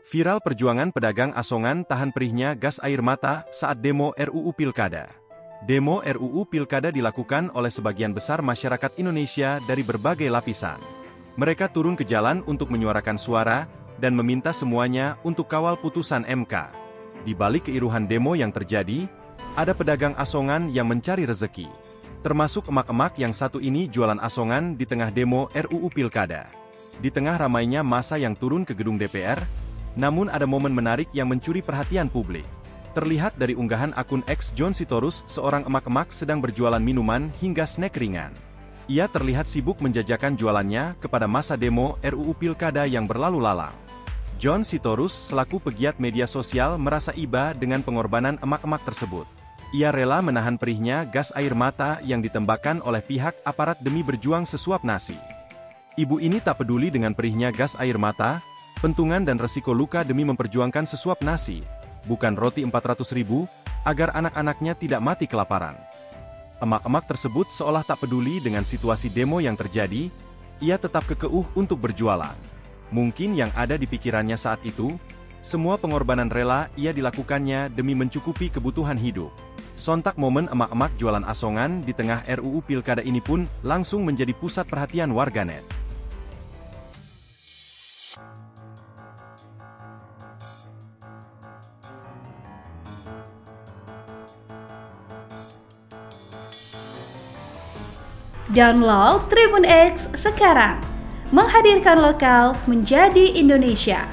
Viral perjuangan pedagang asongan tahan perihnya gas air mata saat demo RUU Pilkada. Demo RUU Pilkada dilakukan oleh sebagian besar masyarakat Indonesia dari berbagai lapisan. Mereka turun ke jalan untuk menyuarakan suara dan meminta semuanya untuk kawal putusan MK. Di balik keiruhan demo yang terjadi, ada pedagang asongan yang mencari rezeki. Termasuk emak-emak yang satu ini jualan asongan di tengah demo RUU Pilkada. Di tengah ramainya massa yang turun ke gedung DPR, namun ada momen menarik yang mencuri perhatian publik. Terlihat dari unggahan akun X John Sitorus, seorang emak-emak sedang berjualan minuman hingga snack ringan. Ia terlihat sibuk menjajakan jualannya kepada massa demo RUU Pilkada yang berlalu lalang. John Sitorus selaku pegiat media sosial merasa iba dengan pengorbanan emak-emak tersebut. Ia rela menahan perihnya gas air mata yang ditembakkan oleh pihak aparat demi berjuang sesuap nasi. Ibu ini tak peduli dengan perihnya gas air mata, pentungan dan resiko luka demi memperjuangkan sesuap nasi, bukan roti 400.000, agar anak-anaknya tidak mati kelaparan. Emak-emak tersebut seolah tak peduli dengan situasi demo yang terjadi, ia tetap kekeh untuk berjualan. Mungkin yang ada di pikirannya saat itu, semua pengorbanan rela ia dilakukannya demi mencukupi kebutuhan hidup. Sontak momen emak-emak jualan asongan di tengah RUU Pilkada ini pun langsung menjadi pusat perhatian warganet. Download Tribun X sekarang, menghadirkan lokal menjadi Indonesia.